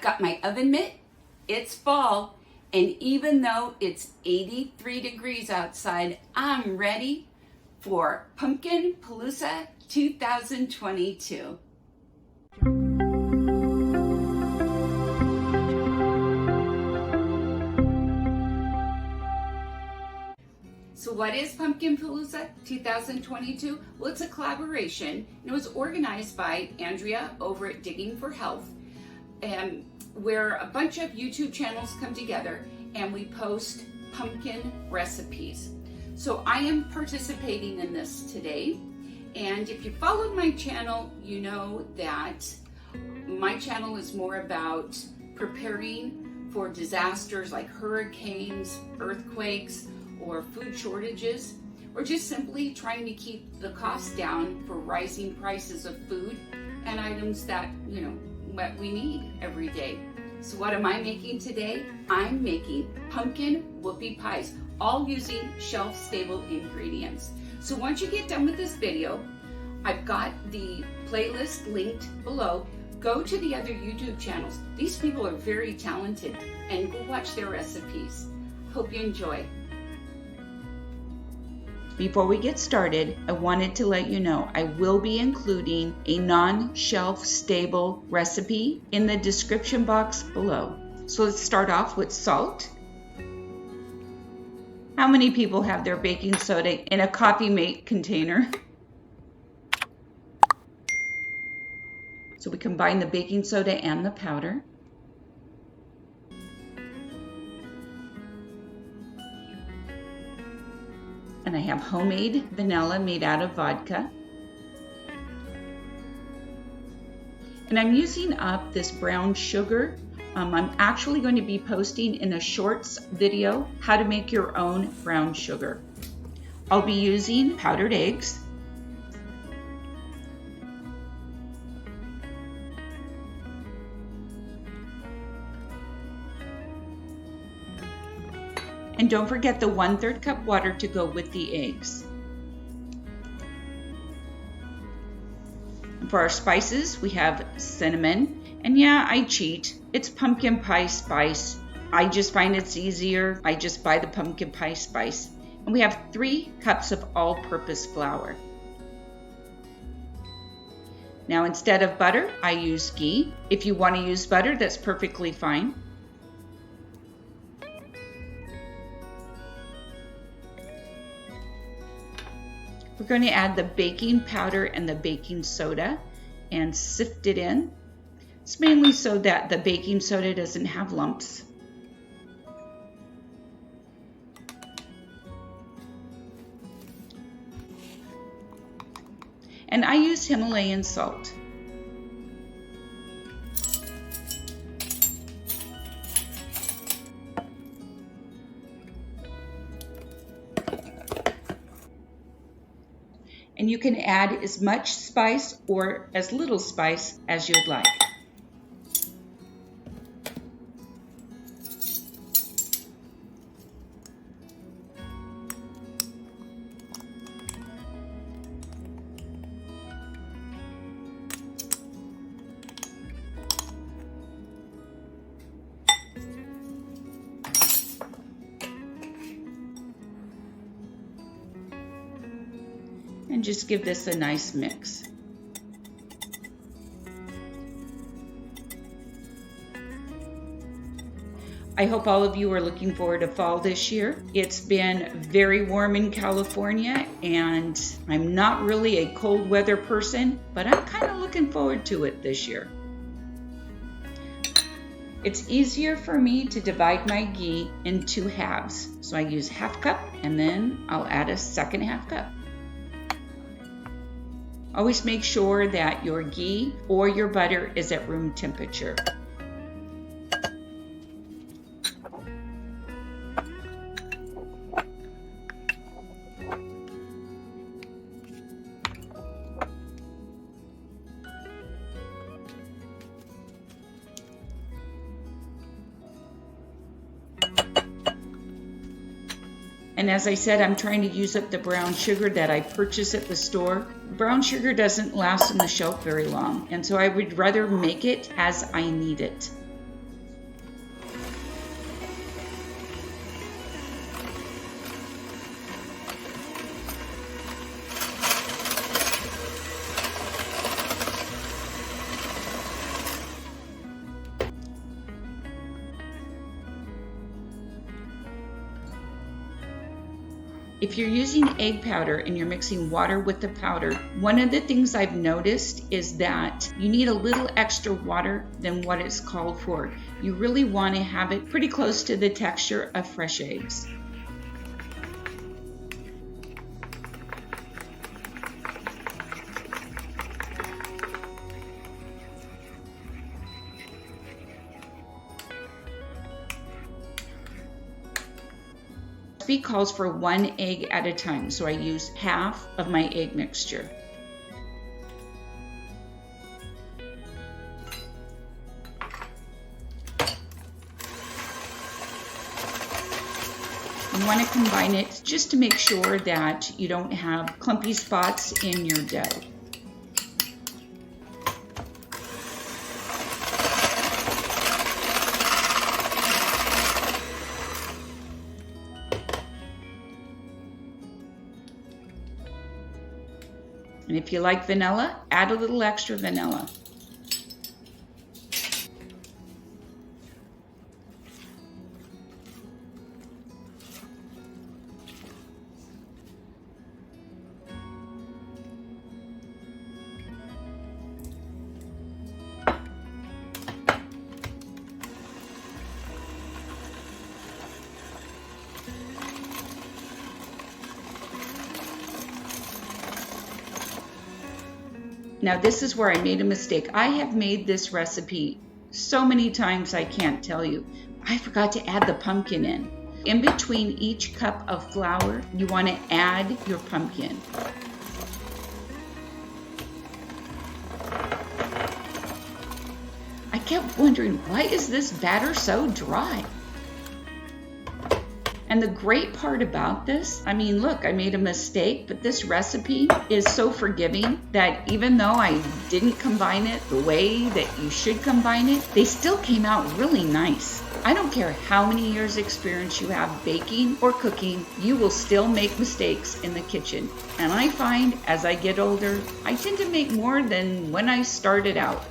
got my oven mitt, it's fall, and even though it's 83 degrees outside, I'm ready for Pumpkin Palooza 2022. So what is Pumpkin Palooza 2022? Well, it's a collaboration, and it was organized by Andrea over at Digging for Health, where a bunch of YouTube channels come together and we post pumpkin recipes. So I am participating in this today, and if you followed my channel, you know that my channel is more about preparing for disasters like hurricanes, earthquakes, or food shortages, or just simply trying to keep the costs down for rising prices of food and items that, what we need every day. So what am I making today? I'm making pumpkin whoopie pies, all using shelf-stable ingredients. So once you get done with this video, I've got the playlist linked below. Go to the other YouTube channels. These people are very talented, and go watch their recipes. Hope you enjoy. Before we get started, I wanted to let you know I will be including a non-shelf stable recipe in the description box below. So let's start off with salt. How many people have their baking soda in a coffee mate container? So we combine the baking soda and the powder. And I have homemade vanilla made out of vodka. And I'm using up this brown sugar. I'm actually going to be posting in a shorts video how to make your own brown sugar. I'll be using powdered eggs, and don't forget the 1/3 cup water to go with the eggs. And for our spices, we have cinnamon, and yeah, I cheat. It's pumpkin pie spice. I just find it's easier. I just buy the pumpkin pie spice. And we have 3 cups of all-purpose flour. Now instead of butter, I use ghee. If you want to use butter, that's perfectly fine. We're going to add the baking powder and the baking soda and sift it in. It's mainly so that the baking soda doesn't have lumps. And I use Himalayan salt. And you can add as much spice or as little spice as you'd like. And just give this a nice mix. I hope all of you are looking forward to fall this year. It's been very warm in California, and I'm not really a cold weather person, but I'm kind of looking forward to it this year. It's easier for me to divide my ghee in 2 halves. So I use 1/2 cup, and then I'll add a second 1/2 cup. Always make sure that your ghee or your butter is at room temperature. And as I said, I'm trying to use up the brown sugar that I purchased at the store. Brown sugar doesn't last on the shelf very long, and so I would rather make it as I need it. If you're using egg powder and you're mixing water with the powder, one of the things I've noticed is that you need a little extra water than what it's called for. You really want to have it pretty close to the texture of fresh eggs. The recipe calls for 1 egg at a time, so I use half of my egg mixture. You want to combine it just to make sure that you don't have clumpy spots in your dough. And if you like vanilla, add a little extra vanilla. Now this is where I made a mistake. I have made this recipe so many times I can't tell you. I forgot to add the pumpkin in. In between each cup of flour, you want to add your pumpkin. I kept wondering, why is this batter so dry? And the great part about this, I mean, look, I made a mistake, but this recipe is so forgiving that even though I didn't combine it the way that you should combine it, they still came out really nice. I don't care how many years experience you have baking or cooking, you will still make mistakes in the kitchen. And I find as I get older, I tend to make more than when I started out.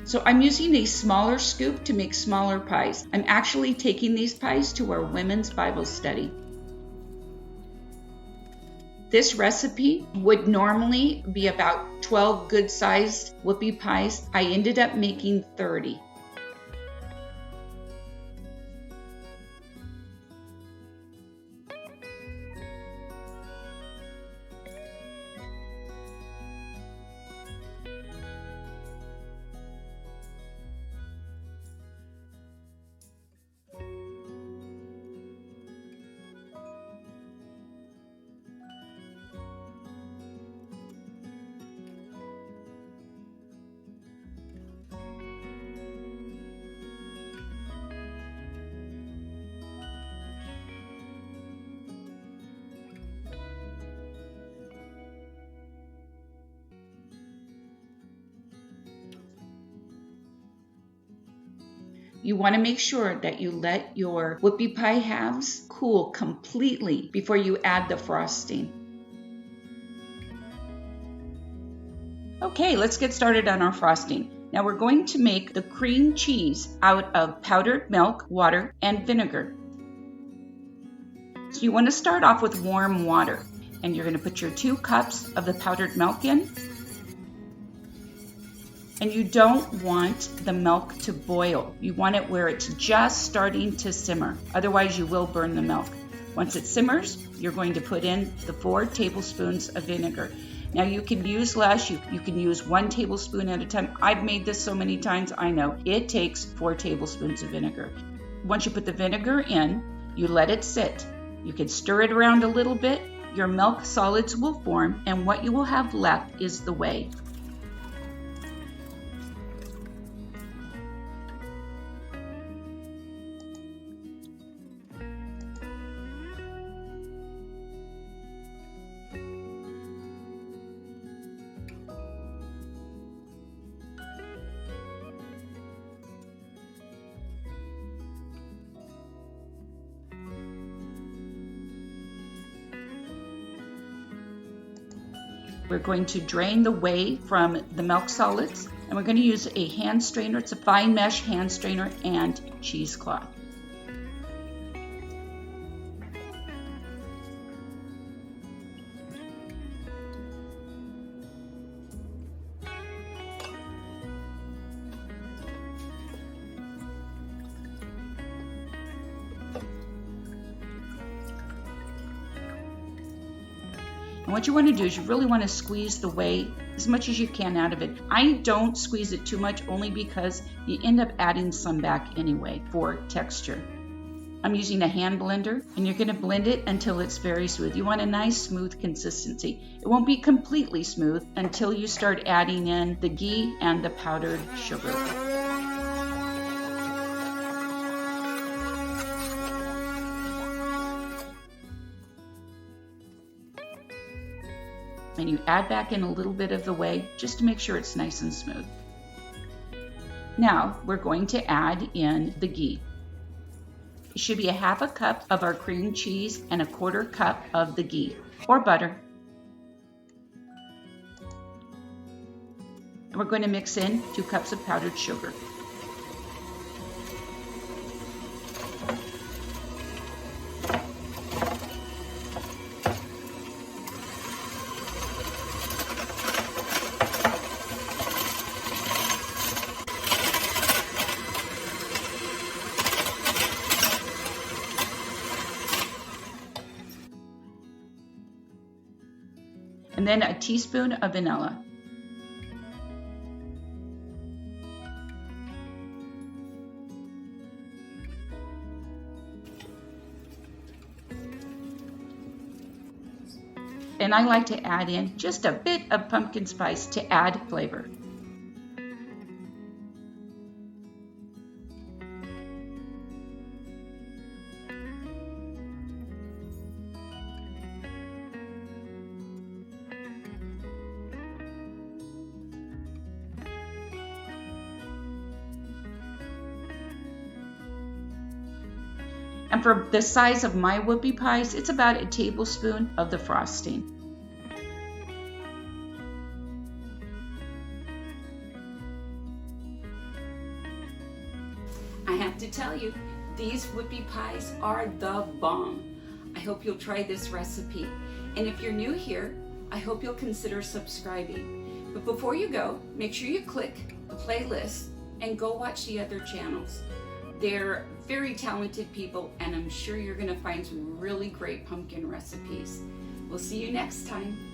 So I'm using a smaller scoop to make smaller pies. I'm actually taking these pies to our women's Bible study. This recipe would normally be about 12 good-sized whoopie pies. I ended up making 30. You want to make sure that you let your whoopie pie halves cool completely before you add the frosting. Okay, let's get started on our frosting. Now we're going to make the cream cheese out of powdered milk, water, and vinegar. So you want to start off with warm water, and you're going to put your 2 cups of the powdered milk in. And you don't want the milk to boil. You want it where it's just starting to simmer. Otherwise, you will burn the milk. Once it simmers, you're going to put in the 4 tablespoons of vinegar. Now, you can use less. You can use 1 tablespoon at a time. I've made this so many times, I know. It takes 4 tablespoons of vinegar. Once you put the vinegar in, you let it sit. You can stir it around a little bit. Your milk solids will form, and what you will have left is the whey. We're going to drain the whey from the milk solids, and we're going to use a hand strainer. It's a fine mesh hand strainer and cheesecloth. And what you want to do is you really want to squeeze the whey as much as you can out of it. I don't squeeze it too much only because you end up adding some back anyway for texture. I'm using a hand blender, and you're going to blend it until it's very smooth. You want a nice smooth consistency. It won't be completely smooth until you start adding in the ghee and the powdered sugar. And you add back in a little bit of the whey just to make sure it's nice and smooth. Now we're going to add in the ghee. It should be a half a cup of our cream cheese and a quarter cup of the ghee or butter. And we're going to mix in 2 cups of powdered sugar. And then a teaspoon of vanilla. And I like to add in just a bit of pumpkin spice to add flavor. And for the size of my whoopie pies, it's about a tablespoon of the frosting. I have to tell you, these whoopie pies are the bomb. I hope you'll try this recipe. And if you're new here, I hope you'll consider subscribing. But before you go, make sure you click the playlist and go watch the other channels. They're very talented people, and I'm sure you're going to find some really great pumpkin recipes. We'll see you next time.